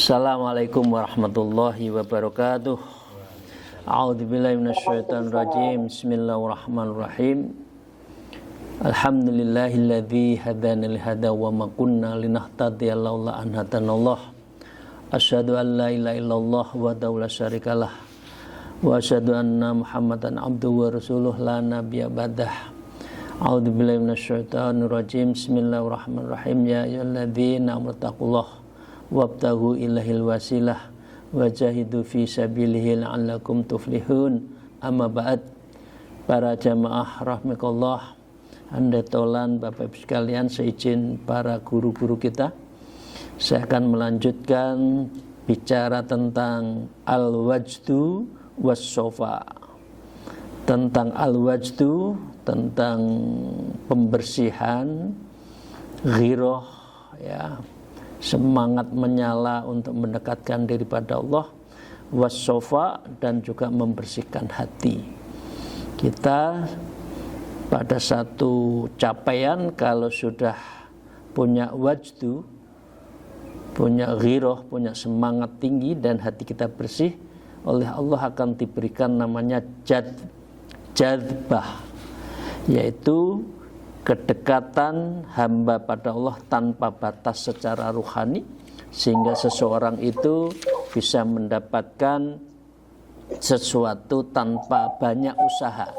Assalamualaikum warahmatullahi wabarakatuh. A'udzubillahi minasyaitonirrajim. Bismillahirrahmanirrahim. Alhamdulillahilladzi hadana lihada wa ma kunna linahtadiya laula an hadanallah. Asyhadu an la ilaha illallah wahdahu la syarikalah wa asyhadu anna Muhammadan abduhu wa rasuluh la nabiyya ba'dah. A'udzubillahi minasyaitonirrajim. Bismillahirrahmanirrahim. Ya ayyuhalladzina amanu taqullaha wabtaghu ilahil wasilah wajahidu fi sabilihi la'allakum tuflihun. Amma ba'd. Para jamaah rahmikallah, anda tolan Bapak Ibu sekalian, seizin para guru-guru kita, saya akan melanjutkan bicara tentang al-wajdu was-sofa. Tentang al-wajdu, tentang pembersihan ghiroh, ya, semangat menyala untuk mendekatkan diri pada Allah, was-sofa, dan juga membersihkan hati. Kita pada satu capaian, kalau sudah punya wajdu, punya ghiroh, punya semangat tinggi dan hati kita bersih, oleh Allah akan diberikan namanya jadzbah, yaitu kedekatan hamba pada Allah tanpa batas secara ruhani, sehingga seseorang itu bisa mendapatkan sesuatu tanpa banyak usaha.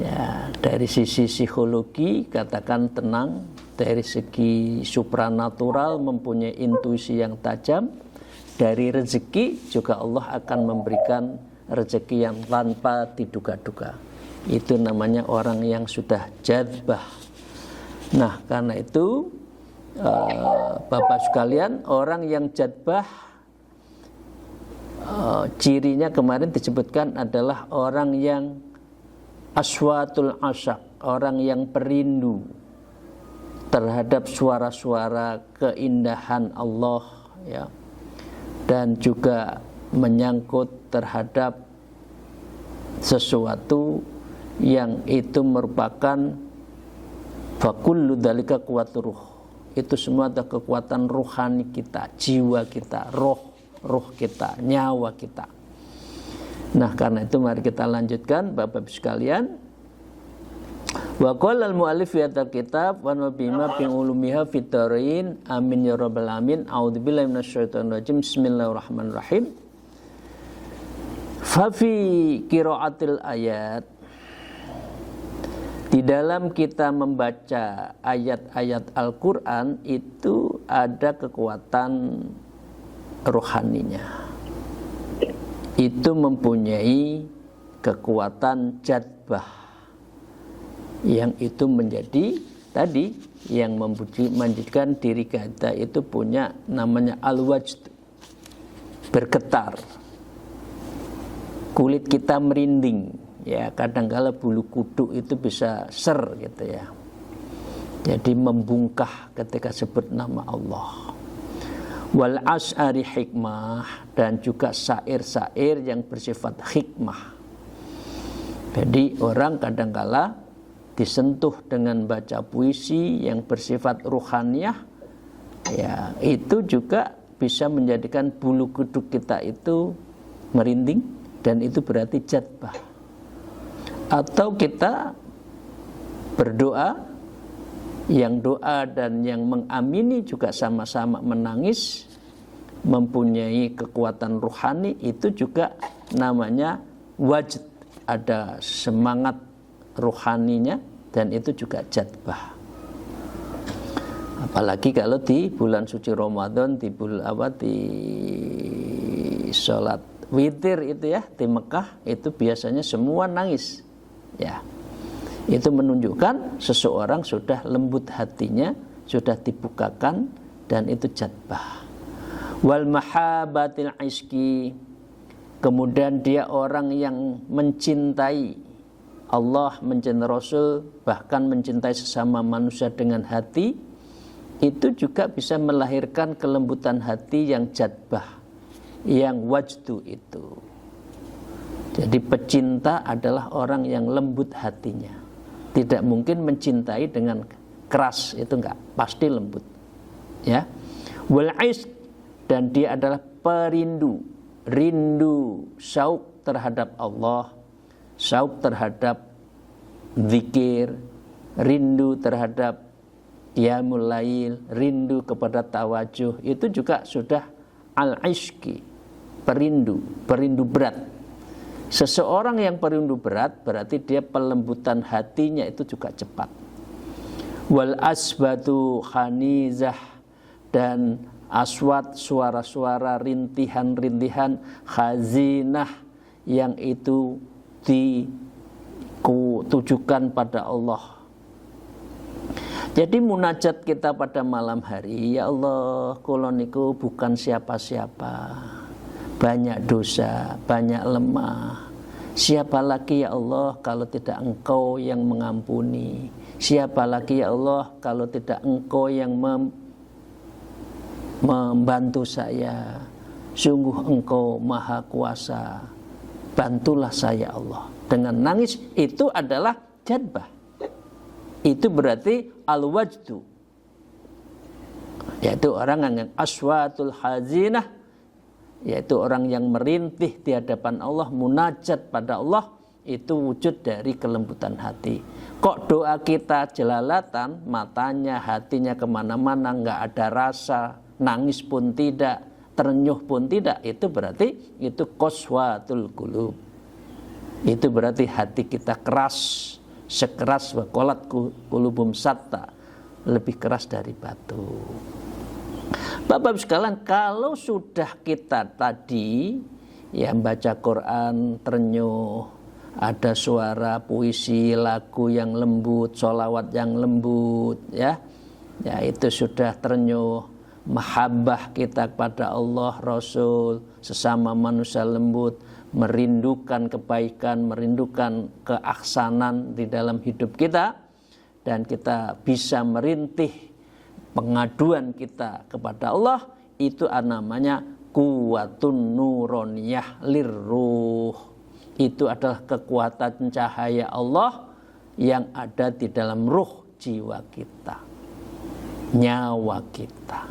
Ya, dari sisi psikologi katakan tenang, dari segi supranatural mempunyai intuisi yang tajam, dari rezeki juga Allah akan memberikan rezeki yang tanpa diduga-duga. Itu namanya orang yang sudah jadzbah. Nah, karena itu Bapak sekalian, orang yang jadzbah, cirinya kemarin disebutkan adalah orang yang aswatul asyak, orang yang perindu terhadap suara-suara keindahan Allah, ya, dan juga menyangkut terhadap sesuatu yang itu merupakan fakullu dzalika quwwatur ruh. Itu semua adalah kekuatan ruhani kita, jiwa kita, roh kita, nyawa kita. Nah, karena itu mari kita lanjutkan Bapak-Ibu sekalian. Wa qala al-mu'allif fi hadzal kitab wa nabima bi ulumiha fid dharain. Amin ya rabbal alamin. A'udzubillahi minasyaitonir rajim. Bismillahirrahmanirrahim. Fa fi qiraatil ayat, di dalam kita membaca ayat-ayat Al-Quran itu ada kekuatan rohaninya. Itu mempunyai kekuatan jadzbah, yang itu menjadi tadi yang menjadikan diri kita itu punya namanya al-wajd, bergetar, kulit kita merinding. Ya, kadang-kala bulu kuduk itu bisa ser gitu ya. Jadi membungkah ketika sebut nama Allah. Wal as'ari hikmah, dan juga syair-syair yang bersifat hikmah. Jadi orang kadang-kala disentuh dengan baca puisi yang bersifat ruhaniyah, ya, itu juga bisa menjadikan bulu kuduk kita itu merinding, dan itu berarti jadzbah. Atau kita berdoa, yang doa dan yang mengamini juga sama-sama menangis, mempunyai kekuatan ruhani, itu juga namanya wajd, ada semangat ruhaninya, dan itu juga jadzbah. Apalagi kalau di bulan suci Ramadan, di sholat witir itu ya, di Mekah itu biasanya semua nangis. Ya, itu menunjukkan seseorang sudah lembut hatinya, sudah dibukakan, dan itu jadzbah. Wal mahabbatil iski, kemudian dia orang yang mencintai Allah, mencintai Rasul, bahkan mencintai sesama manusia dengan hati, itu juga bisa melahirkan kelembutan hati yang jadzbah, yang wajdu itu. Jadi pecinta adalah orang yang lembut hatinya. Tidak mungkin mencintai dengan keras, itu enggak, pasti lembut. Ya. Wal dan dia adalah perindu, rindu, syauq terhadap Allah, syauq terhadap zikir, rindu terhadap qiyamul lail, rindu kepada tawajuh, itu juga sudah al-ishqi, perindu berat. Seseorang yang perindu berat berarti dia pelembutan hatinya itu juga cepat. Wal asbatu khanizah, dan aswat, suara-suara, rintihan-rintihan, khazinah yang itu ditujukan pada Allah. Jadi munajat kita pada malam hari, ya Allah, kula niku bukan siapa-siapa, banyak dosa, banyak lemah. Siapa lagi ya Allah kalau tidak Engkau yang mengampuni? Siapa lagi ya Allah kalau tidak Engkau yang membantu saya? Sungguh Engkau Maha Kuasa, bantulah saya Allah. Dengan nangis itu adalah jadbah. Itu berarti al-wajdu, yaitu orang yang aswatul hazinah, yaitu orang yang merintih di hadapan Allah, munajat pada Allah, itu wujud dari kelembutan hati. Kok doa kita jelalatan, matanya, hatinya kemana-mana, nggak ada rasa, nangis pun tidak, terenyuh pun tidak, itu berarti itu qaswatul qulub. Itu berarti hati kita keras, sekeras waqalat qulubum satta, lebih keras dari batu. Bapak sekalian, kalau sudah kita tadi ya baca Quran terenyuh, ada suara puisi, lagu yang lembut, sholawat yang lembut, ya itu sudah terenyuh, mahabbah kita kepada Allah, Rasul, sesama manusia lembut, merindukan kebaikan, merindukan keahsanan di dalam hidup kita, dan kita bisa merintih pengaduan kita kepada Allah, itu namanya quwwatun nuroniyah lirruh. Itu adalah kekuatan cahaya Allah yang ada di dalam ruh jiwa kita, nyawa kita.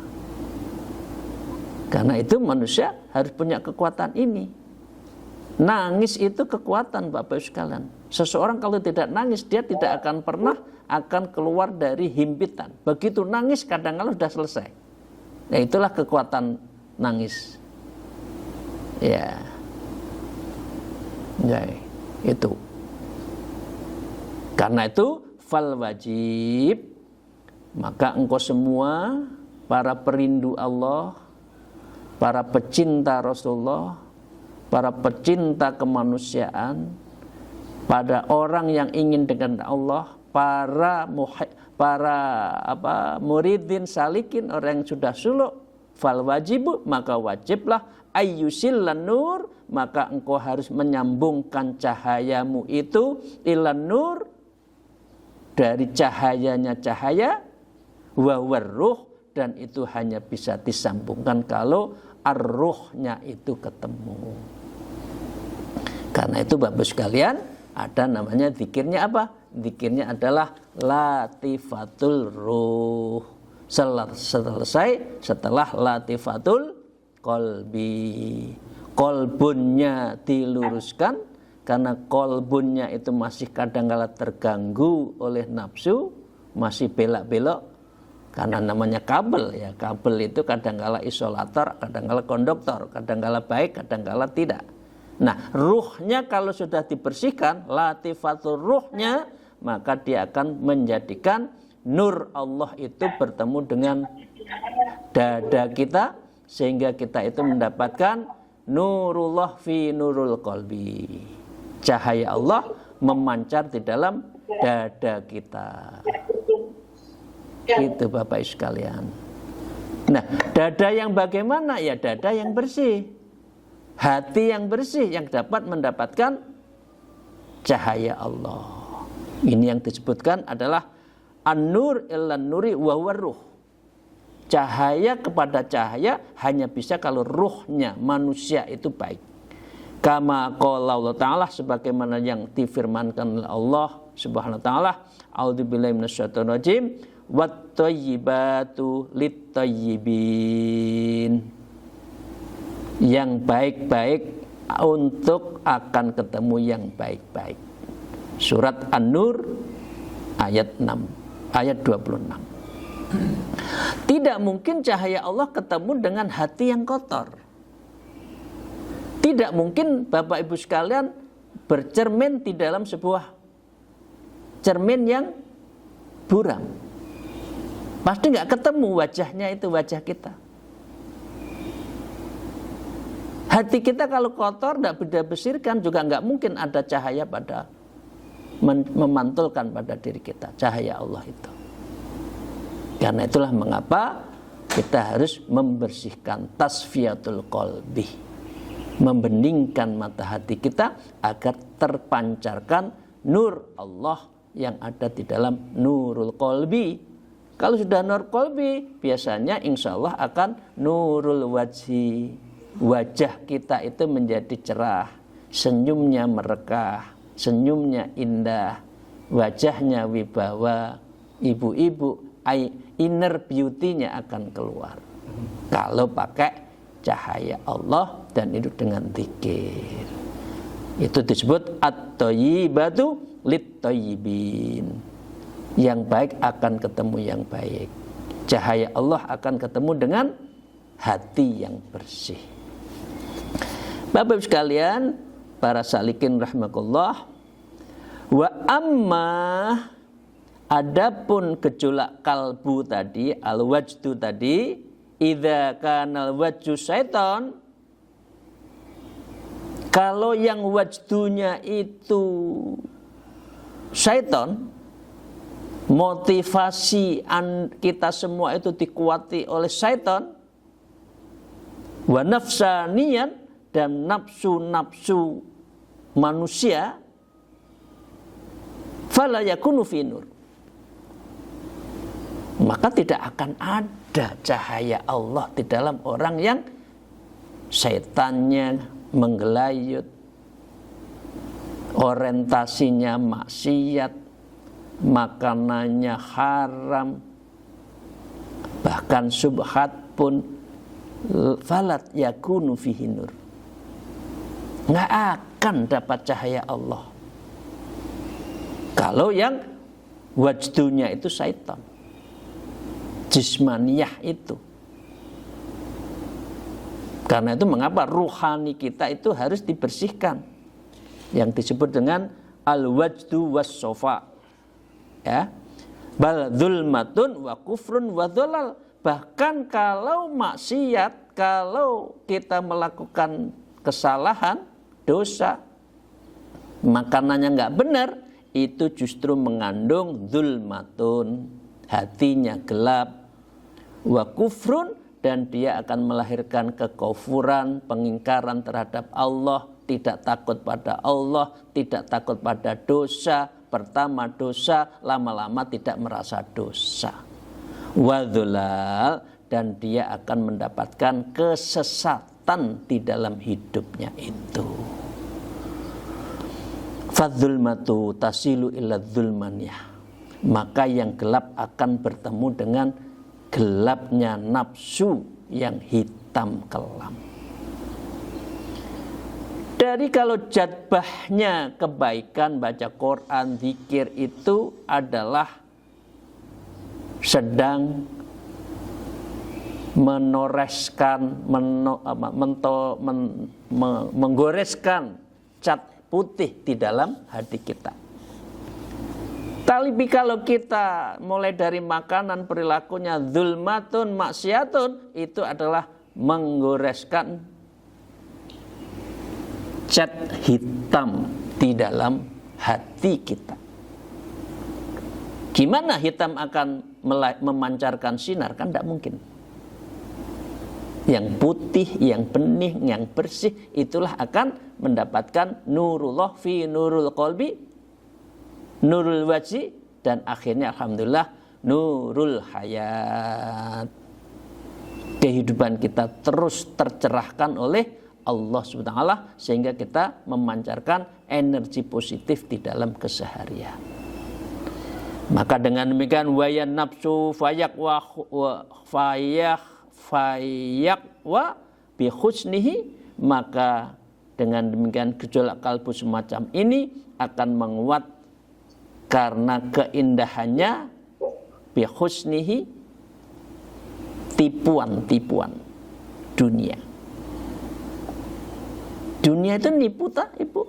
Karena itu manusia harus punya kekuatan ini. Nangis itu kekuatan, Bapak sekalian. Seseorang kalau tidak nangis, dia tidak akan pernah akan keluar dari himpitan. Begitu nangis kadang-kadang sudah selesai. Nah, itulah kekuatan nangis. Ya, itu. Karena itu fal wajib, maka engkau semua para perindu Allah, para pecinta Rasulullah, para pecinta kemanusiaan, pada orang yang ingin dengan Allah, para muridin salikin, orang yang sudah suluk, fal wajibu, maka wajiblah ayyusillan nur, maka engkau harus menyambungkan cahayamu itu ilan nur, dari cahayanya cahaya, wa warruh, dan itu hanya bisa disambungkan kalau ar-ruhnya itu ketemu. Karena itu Bapak sekalian, ada namanya zikirnya apa? Zikirnya adalah latifatul ruh. Selesai setelah latifatul kolbi, kolbunnya diluruskan, karena kolbunnya itu masih kadang-kala terganggu oleh nafsu, masih belak-belok, karena namanya kabel ya. Kabel itu kadang-kala isolator, kadang-kala konduktor, kadang-kala baik, kadang-kala tidak. Nah, ruhnya kalau sudah dibersihkan, latifatul ruhnya, maka dia akan menjadikan nur Allah itu bertemu dengan dada kita, sehingga kita itu mendapatkan nurullah fi nurul qalbi. Cahaya Allah memancar di dalam dada kita. Itu Bapak sekalian. Nah, dada yang bagaimana? Ya dada yang bersih. Hati yang bersih yang dapat mendapatkan cahaya Allah. Ini yang disebutkan adalah an-nur ilan nuri wa warruh. Cahaya kepada cahaya hanya bisa kalau ruhnya manusia itu baik. Kama qala Allah Ta'ala, sebagaimana yang difirmankan oleh Allah Subhanahu wa taala, a'udzubillahi minasyaitonir rajim, wat thayyibatu lit thayyibin. yang baik-baik untuk akan ketemu yang baik-baik. Surat An-Nur ayat 26. Tidak mungkin cahaya Allah ketemu dengan hati yang kotor. Tidak mungkin Bapak Ibu sekalian bercermin di dalam sebuah cermin yang buram. Pasti nggak ketemu wajahnya, itu wajah kita. Hati kita kalau kotor, tidak bersihkan, juga nggak mungkin ada cahaya pada memantulkan pada diri kita, cahaya Allah itu. Karena itulah mengapa kita harus membersihkan tasfiyatul qalbi, membeningkan mata hati kita agar terpancarkan nur Allah yang ada di dalam nurul qalbi. Kalau sudah nur qalbi, biasanya insya Allah akan nurul wajhi. Wajah kita itu menjadi cerah, senyumnya merekah, senyumnya indah, wajahnya wibawa, ibu-ibu, inner beauty-nya akan keluar. Kalau pakai cahaya Allah dan itu dengan zikir. Itu disebut at-thayyibatu lit-thayyibin. Yang baik akan ketemu yang baik. Cahaya Allah akan ketemu dengan hati yang bersih. Bapak Ibu sekalian, para salikin rahimakumullah, wa amma, adapun gejolak kalbu tadi, al-wajdu tadi, idza kana al-wajdu syaitan, kalau yang wajdunya itu syaitan, motivasi kita semua itu dikuati oleh syaitan, wa nafsaniyan, dan nafsu-nafsu manusia, fala yakunu fi nur, maka tidak akan ada cahaya Allah di dalam orang yang setannya menggelayut, orientasinya maksiat, makanannya haram, bahkan subhat pun falat yakunu fihi nur, nggak akan dapat cahaya Allah kalau yang wajdunya itu syaitan, jismaniyah itu. Karena itu mengapa ruhani kita itu harus dibersihkan, yang disebut dengan al-wajdu was-sofa, ya, bal dzulmatun wa kufrun wa dhalal. Bahkan kalau maksiat, kalau kita melakukan kesalahan, dosa, makanannya nggak benar, itu justru mengandung dzulmatun, hatinya gelap, wa kufrun, dan dia akan melahirkan kekufuran, pengingkaran terhadap Allah, tidak takut pada Allah, tidak takut pada dosa, pertama dosa, lama-lama tidak merasa dosa, wa dzulal, dan dia akan mendapatkan kesesatan di dalam hidupnya itu. Fadzulmatu tasilu ila dzulmaniyah, maka yang gelap akan bertemu dengan gelapnya nafsu yang hitam kelam. Dari kalau jadbahnya kebaikan, baca Quran, zikir itu adalah sedang menggoreskan cat putih di dalam hati kita. Tapi kalau kita mulai dari makanan, perilakunya zulmatun, maksiatun, itu adalah menggoreskan cat hitam di dalam hati kita. Gimana hitam akan memancarkan sinar? Kan tidak mungkin. Yang putih, yang bening, yang bersih, itulah akan mendapatkan nurullah fi nurul qalbi, nurul wajhi, dan akhirnya alhamdulillah nurul hayat. Kehidupan kita terus tercerahkan oleh Allah SWT, sehingga kita memancarkan energi positif di dalam keseharian. Maka dengan demikian wayan nafsu fayak wa bi husnihi, maka dengan demikian gejolak kalbu semacam ini akan menguat karena keindahannya, bi husnihi, tipuan-tipuan dunia. Dunia itu nipu tak, Ibu?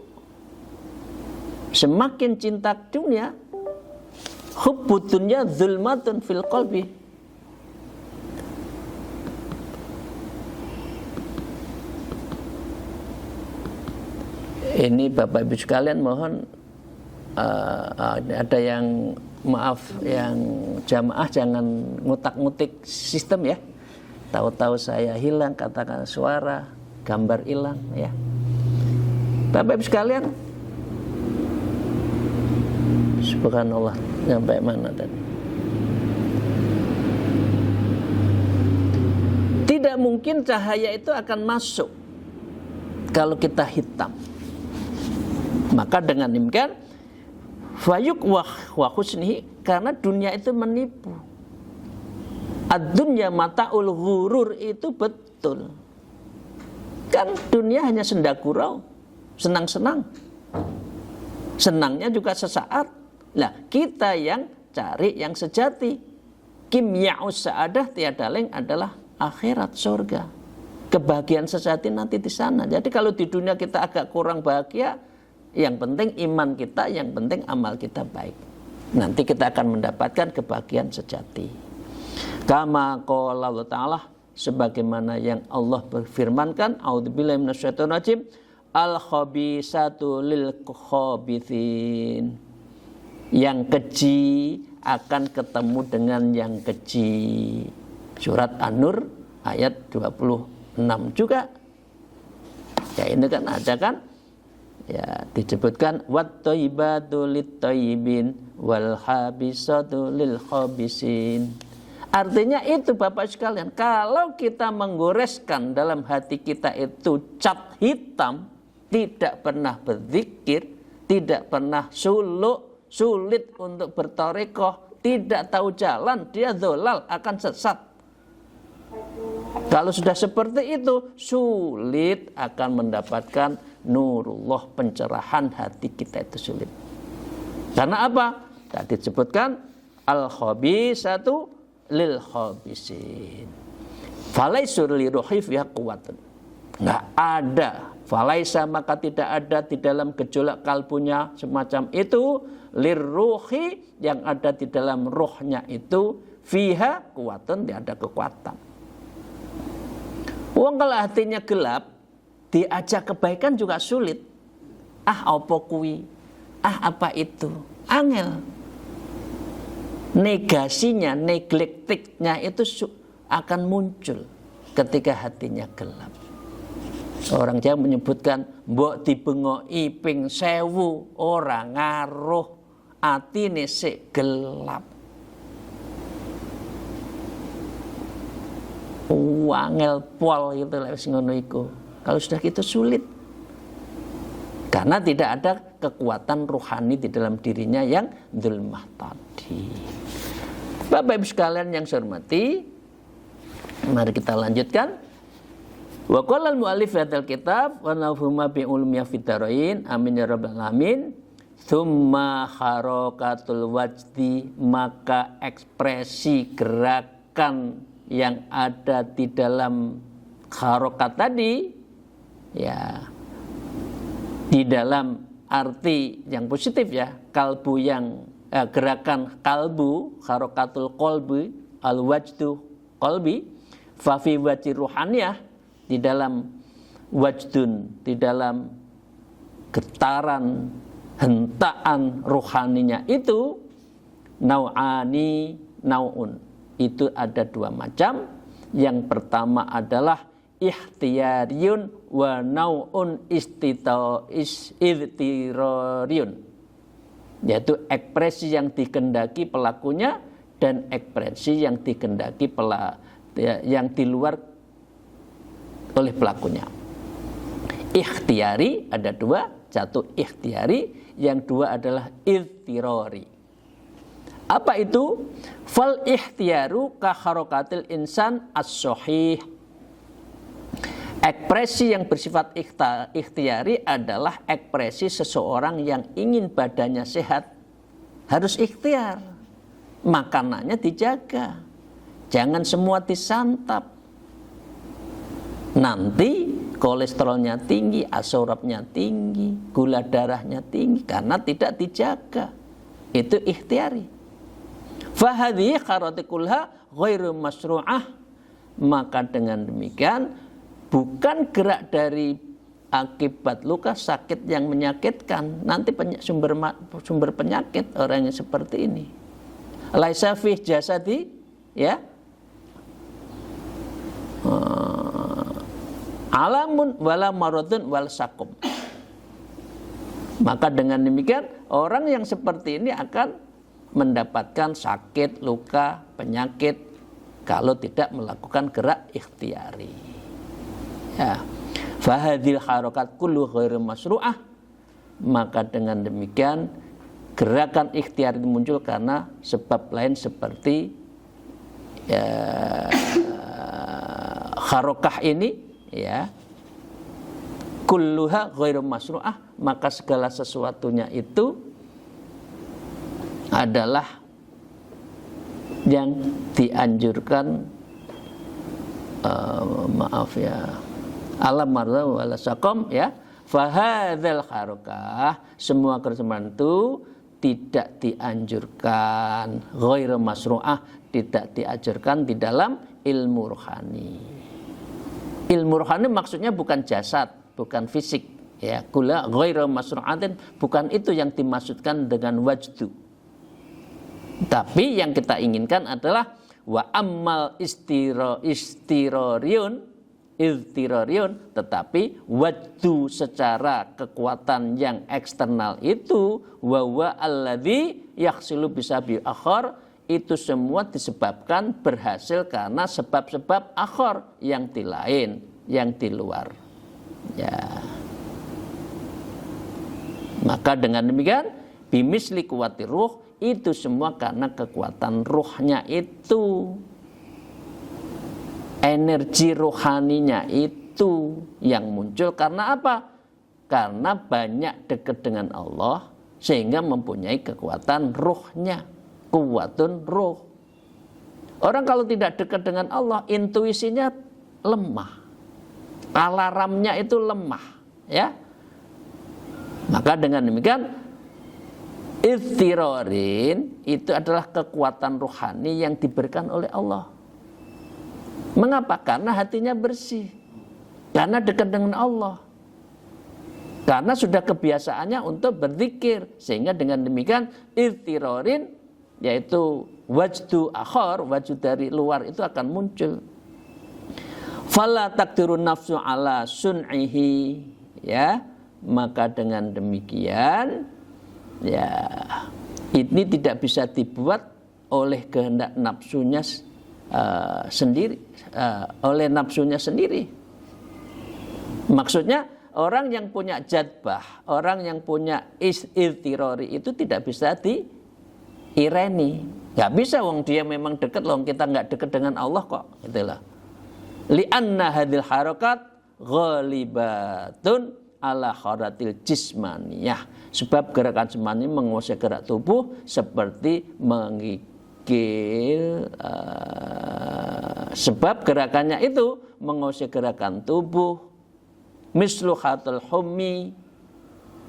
Semakin cinta dunia, hubbud dunya zulmatun fil qalbi. Ini Bapak Ibu sekalian, mohon ada yang maaf, yang jamaah jangan ngutak-ngutik sistem ya. Tahu-tahu saya hilang, katakan suara, gambar hilang ya. Bapak Ibu sekalian, subhanallah, sampai mana tadi? Tidak mungkin cahaya itu akan masuk kalau kita hitam. Maka dengan demikian fayuk wa husnihi, karena dunia itu menipu. Ad-dunya mata'ul ghurur, itu betul. Kan dunia hanya senda gurau, senang-senang. Senangnya juga sesaat. Lah, kita yang cari yang sejati. Kimya'us sa'adah, tiada lain adalah akhirat, surga. Kebahagiaan sejati nanti di sana. Jadi kalau di dunia kita agak kurang bahagia, yang penting iman kita, yang penting amal kita baik. Nanti kita akan mendapatkan kebahagiaan sejati. Kama qala Allah Ta'ala, sebagaimana yang Allah berfirmankan, a'udzubillahi minasyaitonir rajim, al-khabisatu lil khabithin. Yang keji akan ketemu dengan yang keji. Surat An-Nur ayat 26 juga. Ya ini kan ada kan? Ya, disebutkan wat-thayyibatu lit-thayyibin wal habisatu lil khabisin. Artinya itu Bapak sekalian, kalau kita menggoreskan dalam hati kita itu cat hitam, tidak pernah berzikir, tidak pernah sulit untuk bertarekoh, tidak tahu jalan, dia dzalal, akan sesat. Kalau sudah seperti itu, sulit akan mendapatkan nurullah, pencerahan hati kita itu sulit. Karena apa? Tadi disebutkan al-khabisatu lil khabisin. Falaisur li ruhi fiha quwwatun. Enggak ada. Falaisa, maka tidak ada di dalam gejolak kalbunya semacam itu, lirruhi, yang ada di dalam rohnya itu, fiha quwwatun, tidak ada kekuatan. Wong kalau hatinya gelap, diajak kebaikan juga sulit. Apa kuwi? Apa itu? Angel. Negasinya, neglektiknya itu akan muncul ketika hatinya gelap. Orang Jawa menyebutkan mbok dibengoki ping 1000 ora ngaruh, atine sik gelap. Angel pol gitu lek wis ngono iku. Kalau sudah gitu sulit. Karena tidak ada kekuatan rohani di dalam dirinya yang dzulmah tadi. Bapak Ibu sekalian yang saya hormati, mari kita lanjutkan. Wa qala al-mu'allif hadzal kitab wa nafhuma bi ulumiyah fitarain, amin ya rabbal alamin. Tsumma harakatul wajdi, maka ekspresi gerakan yang ada di dalam harokat tadi, ya, di dalam arti yang positif ya, kalbu yang gerakan kalbu, harokatul qalbi, al-wajdu qalbi, fa fi wajhi ruhaniyah, di dalam wajdun, di dalam getaran hentaan rohaninya itu, nau'un, itu ada dua macam. Yang pertama adalah ikhtiyariyun wa nau'un istirariyun, yaitu ekspresi yang dikehendaki pelakunya dan ekspresi yang dikehendaki yang di luar oleh pelakunya. Ikhtiyari ada dua, satu ikhtiyari, yang dua adalah istirari. Apa itu? Fal ikhtiyaru ka harokatil insan as-sahih. Ekspresi yang bersifat ikhtiari adalah ekspresi seseorang yang ingin badannya sehat, harus ikhtiar. Makanannya dijaga, jangan semua disantap. Nanti kolesterolnya tinggi, asam uratnya tinggi, gula darahnya tinggi karena tidak dijaga. Itu ikhtiari. Fahadhihi kharatikulha ghairu masyru'ah. Maka dengan demikian bukan gerak dari akibat luka sakit yang menyakitkan. Nanti sumber penyakit orang yang seperti ini. Laisa fi jasadi, ya, alamun wala maradun wal sakum. Maka dengan demikian orang yang seperti ini akan mendapatkan sakit, luka, penyakit kalau tidak melakukan gerak ikhtiari. Ya. Fahadhil harakat kullu ghairu masyru'ah. Maka dengan demikian gerakan ikhtiar itu muncul karena sebab lain seperti harokah ini, ya, kulluha ghairu masyru'ah, maka segala sesuatunya itu adalah yang dianjurkan, alam marza wala sakom, ya. Fahadzal harokah, semua kerusakan itu tidak dianjurkan, ghairu masyru'ah, tidak diajarkan di dalam ilmu rohani. Ilmu rohani maksudnya bukan jasad, bukan fisik, ya. Kula ghairu masyru'atin, bukan itu yang dimaksudkan dengan wajdu. Tapi yang kita inginkan adalah wa ammal istiroriun, tetapi wajdu secara kekuatan yang eksternal itu wa alladzi yahsilu bisabi akhar, itu semua disebabkan berhasil karena sebab-sebab akhar yang di lain, yang di luar, ya. Maka dengan demikian bimisli kuwati ruh, itu semua karena kekuatan ruhnya itu, energi rohaninya itu yang muncul karena apa? Karena banyak dekat dengan Allah sehingga mempunyai kekuatan ruhnya, kuwatun ruh. Orang kalau tidak dekat dengan Allah, intuisinya lemah, alarmnya itu lemah, ya. Maka dengan demikian istirorin itu adalah kekuatan rohani yang diberikan oleh Allah. Mengapa? Karena hatinya bersih, karena dekat dengan Allah, karena sudah kebiasaannya untuk berzikir, sehingga dengan demikian istirorin, yaitu wajdu akhar, wajdu dari luar itu akan muncul. Fala takdirun nafsu ala sun'ihi, ya. Maka dengan demikian, ya, ini tidak bisa dibuat oleh kehendak nafsunya sendiri, oleh nafsunya sendiri. Maksudnya orang yang punya jadbah, orang yang punya istirori itu tidak bisa diireni. Gak bisa, wong dia memang dekat, wong kita nggak dekat dengan Allah kok, itulah. Li'anna hadhil harakat ghalibatun ala kharatil jismaniyah, sebab gerakan jismani menguasai gerak tubuh seperti menggigil, sebab gerakannya itu menguasai gerakan tubuh, mislu khatul hummi,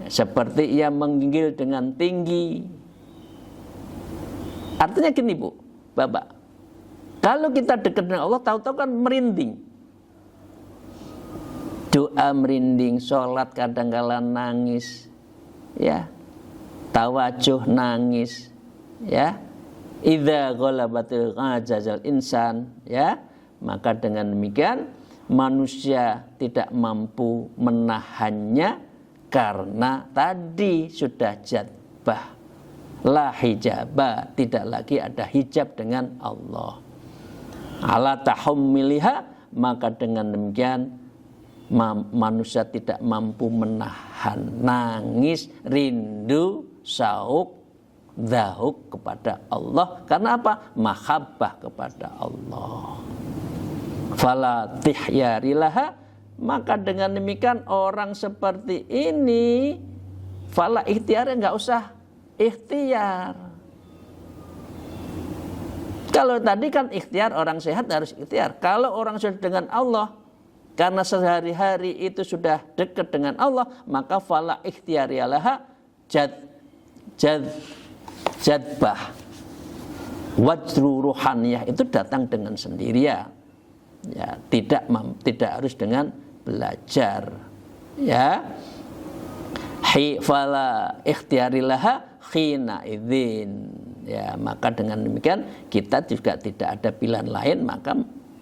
seperti ia menggigil dengan tinggi. Artinya gini Bu, Bapak, kalau kita dekat dengan Allah, tahu-tahu kan merinding. Doa merinding, sholat kadang-kala nangis, ya, tawajuh nangis, ya. Idza ghalabatil ajazal insan, ya, maka dengan demikian manusia tidak mampu menahannya karena tadi sudah jadbah, la hijabah, tidak lagi ada hijab dengan Allah. Ala tahammiliha, maka dengan demikian manusia tidak mampu menahan nangis, rindu, sauk, zahuk kepada Allah. Karena apa? Mahabbah kepada Allah. Fala tihyarilaha, maka dengan demikian orang seperti ini fala ikhtiarnya nggak usah ikhtiar. Kalau tadi kan ikhtiar, orang sehat harus ikhtiar. Kalau orang sudah dengan Allah, karena sehari-hari itu sudah dekat dengan Allah, maka fala ikhtiyarialaha jadbah wajru ruhaniyah itu datang dengan sendirian. Ya, tidak harus dengan belajar. Ya. Fala ikhtiyarilaha khina idzin. Ya, maka dengan demikian kita juga tidak ada pilihan lain, maka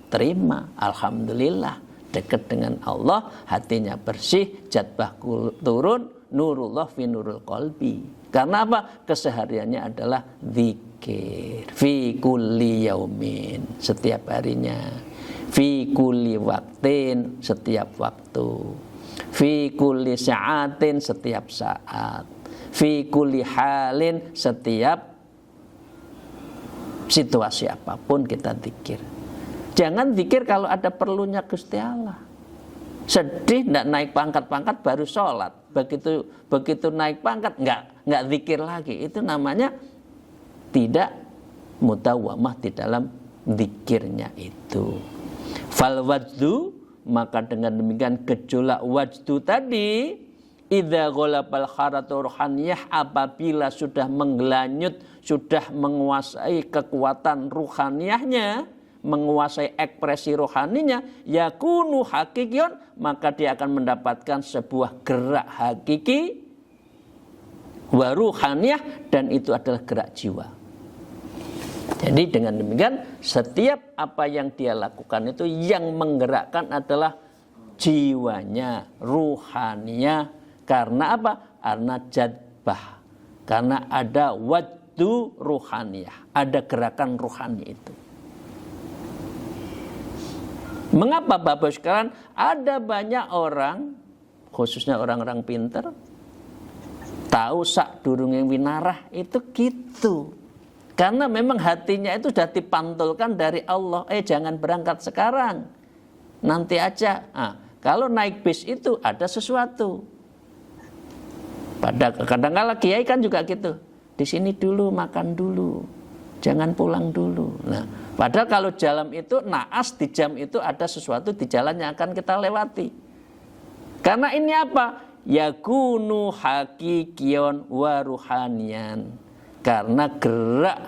terima, alhamdulillah, dekat dengan Allah, hatinya bersih, jadbah turun, nurullah fi nurul qalbi. Karena apa? Kesehariannya adalah zikir fi kulli yaumin, setiap harinya, fi kulli waktin, setiap waktu, fi kulli sa'atin, setiap saat, fi kulli halin, setiap situasi apapun kita zikir. Jangan zikir kalau ada perlunya Gusti Allah. Sedih nggak naik pangkat-pangkat baru sholat. Begitu naik pangkat nggak zikir lagi. Itu namanya tidak mutawamah di dalam zikirnya itu. Fal wajdu, maka dengan demikian gejolak wajdu tadi, idza ghalabal haratu ruhaniyah, apabila sudah menggelanyut, sudah menguasai kekuatan ruhaniyahnya, menguasai ekspresi rohaninya, yakunu hakikion, maka dia akan mendapatkan sebuah gerak hakiki wa ruhaniyah, dan itu adalah gerak jiwa. Jadi dengan demikian setiap apa yang dia lakukan itu yang menggerakkan adalah jiwanya, ruhaniyah. Karena apa? Karena jadbah, karena ada wajdu ruhaniyah, ada gerakan ruhani itu. Mengapa Bapak sekalian ada banyak orang, khususnya orang-orang pinter, tahu sak durung yang winarah itu gitu. Karena memang hatinya itu sudah dipantulkan dari Allah. Jangan berangkat sekarang, nanti aja. Kalau naik bis itu ada sesuatu. Kadang-kala kiai kan juga gitu. Di sini dulu, makan dulu, jangan pulang dulu. Nah, padahal kalau jalan itu naas, di jam itu ada sesuatu di jalan yang akan kita lewati. Karena ini apa? Yakunu hakikion wa ruhanian. Karena gerak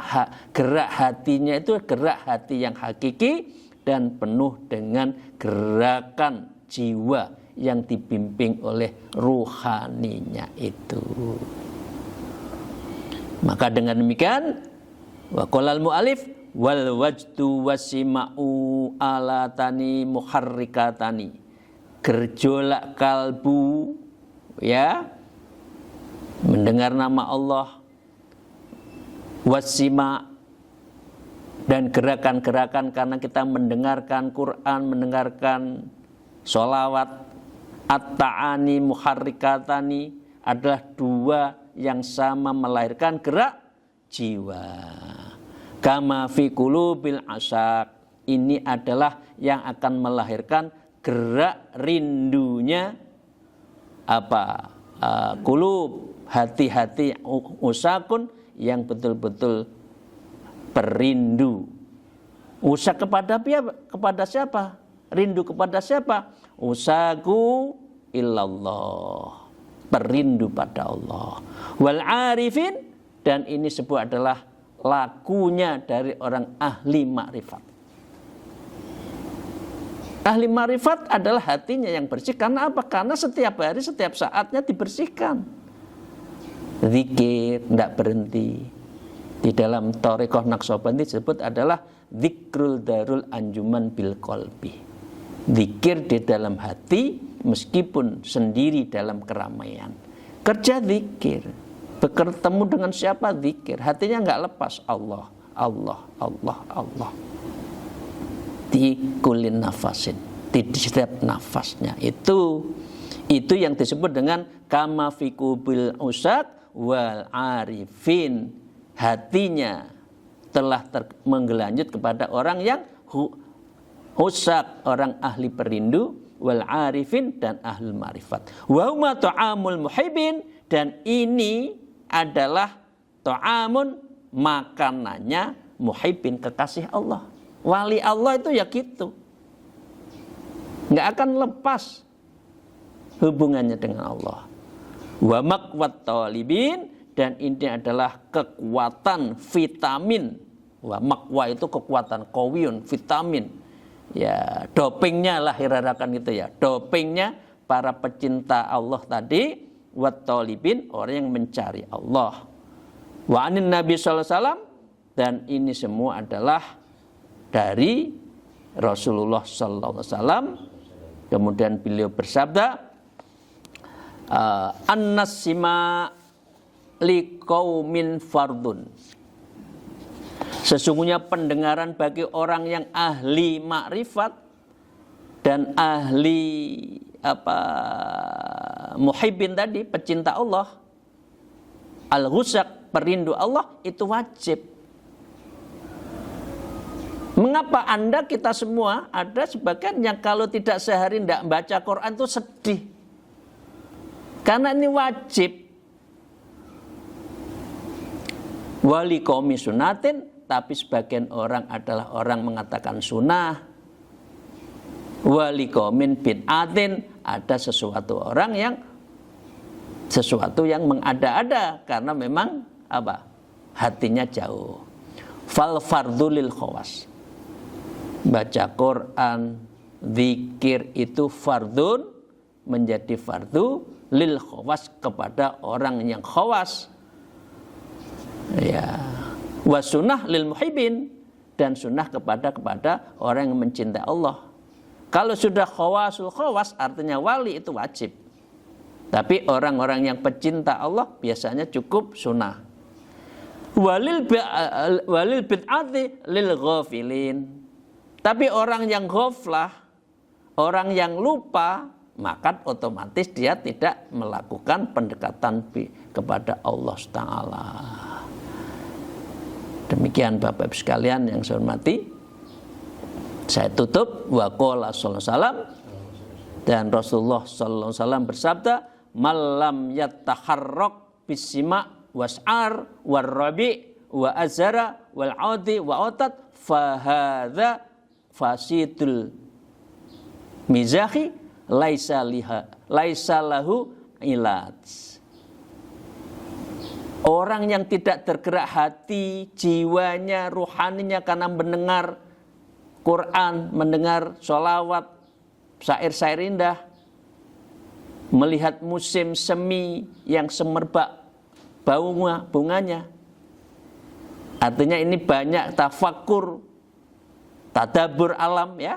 hatinya itu gerak hati yang hakiki dan penuh dengan gerakan jiwa yang dibimbing oleh ruhaninya itu. Maka dengan demikian waqalal mu'alif wal wajdu wasima'u alatani muharrikatani, gerjolak kalbu, ya, mendengar nama Allah, wasima, dan gerakan-gerakan karena kita mendengarkan Quran, mendengarkan sholawat, at-ta'ani muharrikatani, adalah dua yang sama melahirkan gerak jiwa. Kama fi qulubil asyak, ini adalah yang akan melahirkan gerak rindunya qulub, hati-hati usakun yang betul-betul perindu. Usak kepada siapa? Rindu kepada siapa? Usaku illallah, perindu pada Allah. Wal arifin, dan ini sebuah adalah lakunya dari orang ahli makrifat. Ahli makrifat adalah hatinya yang bersih. Karena apa? Karena setiap hari, setiap saatnya dibersihkan. Zikir tidak berhenti. Di dalam Thariqah Naqsyabandi disebut adalah zikrul darul anjuman bil qalbi. Zikir di dalam hati meskipun sendiri dalam keramaian. Kerja zikir, bertemu dengan siapa zikir, hatinya nggak lepas Allah, Allah, Allah, Allah. Di kulin nafasin, di setiap nafasnya itu yang disebut dengan kama fi qubil usak wal arifin, hatinya telah menggelanjut kepada orang yang usak, orang ahli perindu, wal arifin dan ahlul ma'rifat. Wa huma ta'amul muhibbin, dan ini adalah ta'amun, makanannya muhibbin, kekasih Allah. Wali Allah itu ya gitu, nggak akan lepas hubungannya dengan Allah. Wa maqwat talibin, dan ini adalah kekuatan vitamin. Wa maqwa itu kekuatan, qawiyun, vitamin. Ya, dopingnya lah irarakan gitu ya. Dopingnya para pecinta Allah tadi, wat talibin, orang yang mencari Allah. Wa anin Nabi sallallahu alaihi wasallam, dan ini semua adalah dari Rasulullah sallallahu alaihi wasallam. Kemudian beliau bersabda, an-nasima liqaumin fardun. Sesungguhnya pendengaran bagi orang yang ahli makrifat dan ahli muhibbin tadi, pecinta Allah, al-ghusaq, perindu Allah, itu wajib. Mengapa Anda, kita semua, ada sebagian yang kalau tidak sehari tidak baca Quran itu sedih. Karena ini wajib. Wali qaumi sunatin, tapi sebagian orang adalah orang mengatakan sunnah. Wali qaumin bid'atin, ada sesuatu yang mengada-ada karena memang hatinya jauh. Fal fardhu lil khawas. Baca Quran, zikir itu fardun, menjadi fardu lil khawas, kepada orang yang khawas. Ya. Wa sunnah lil muhibbin, dan sunnah kepada orang yang mencintai Allah. Kalau sudah khawasul khawas, artinya wali, itu wajib. Tapi orang-orang yang pecinta Allah biasanya cukup sunnah. Walil bid'ati lil ghafilin. Tapi orang yang ghaflah, orang yang lupa, maka otomatis dia tidak melakukan pendekatan kepada Allah Ta'ala. Demikian Bapak Ibu sekalian yang saya hormati. Saya tutup wa qala sallallahu alaihi wasallam, dan Rasulullah sallallahu alaihi wasallam bersabda, "Malam yataharrak bisima was'ar warrabi wa azara wal audi wa otat fahadha fasidul mizahi laisa lahu ilaj." Orang yang tidak tergerak hati, jiwanya, ruhaninya karena mendengar Quran, mendengar sholawat, syair-syair indah, melihat musim semi yang semerbak bunganya. Artinya ini banyak tafakur, tadabur alam ya.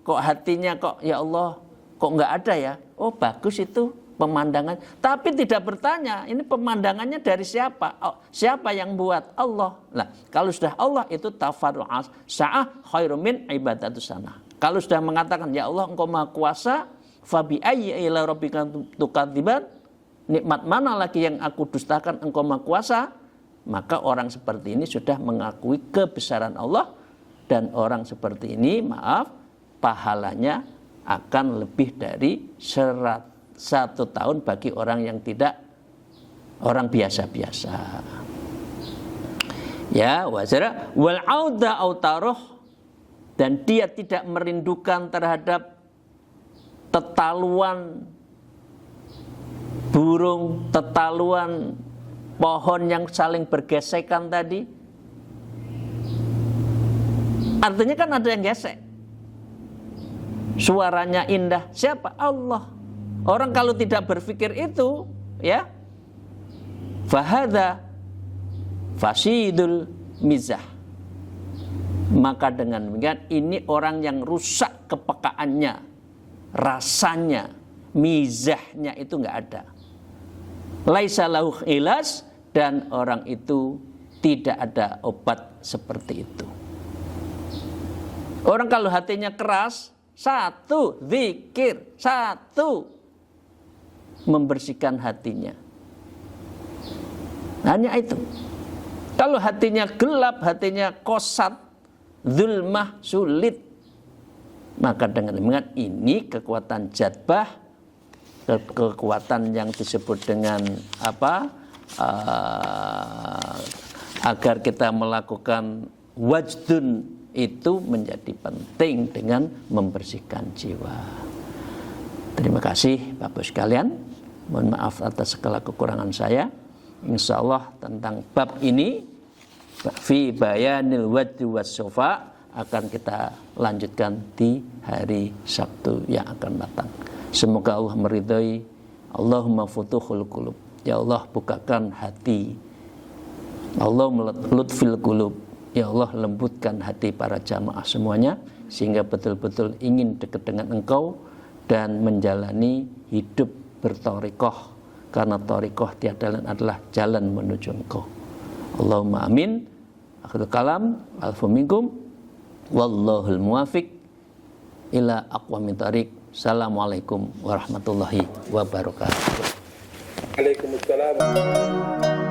Kok hatinya kok ya Allah, kok nggak ada ya? Oh bagus itu pemandangan, tapi tidak bertanya ini pemandangannya dari siapa? Oh, siapa yang buat? Allah. Nah, kalau sudah Allah itu tafarru'u sa'ah khairum min ibadatus sana. Kalau sudah mengatakan ya Allah Engkau Maha Kuasa, fa bi ayyi ila rabbika tukadziban, nikmat mana lagi yang aku dustakan, Engkau Maha Kuasa, maka orang seperti ini sudah mengakui kebesaran Allah, dan orang seperti ini pahalanya akan lebih dari 1 tahun bagi orang yang tidak, orang biasa-biasa. Ya, wazara wal auda autaruh, dan dia tidak merindukan terhadap tetaluan burung, tetaluan pohon yang saling bergesekan tadi. Artinya kan ada yang gesek. Suaranya indah. Siapa? Allah. Orang kalau tidak berpikir itu, ya, fahadha fasidul mizah. Maka dengan demikian ini orang yang rusak kepekaannya, rasanya, mizahnya itu nggak ada. Laisa lahu ilas, dan orang itu tidak ada obat seperti itu. Orang kalau hatinya keras, satu zikir, satu membersihkan hatinya. Hanya itu. Kalau hatinya gelap, hatinya kosat, zulmah, sulit, Maka dengan demikian ini kekuatan jadbah, kekuatan yang disebut dengan agar kita melakukan wajdun itu menjadi penting dengan membersihkan jiwa. Terima kasih Bapak sekalian. Mohon maaf atas segala kekurangan saya. Insya Allah tentang bab ini fi bayanil wajdi wassofa akan kita lanjutkan di hari Sabtu yang akan datang. Semoga Allah meridhai. Allahumma futuhul qulub. Ya Allah bukakan hati. Allah lutfil qulub. Ya Allah lembutkan hati para jamaah semuanya sehingga betul-betul ingin dekat dengan Engkau dan menjalani hidup bertorikoh, karena torikoh tiada lain adalah jalan menuju Engkau. Allahumma amin. Akhirul kalam. Alfu minkum. Wallahul muwafiq ila aqwamit thariq. Assalamualaikum warahmatullahi wabarakatuh. Waalaikumsalam.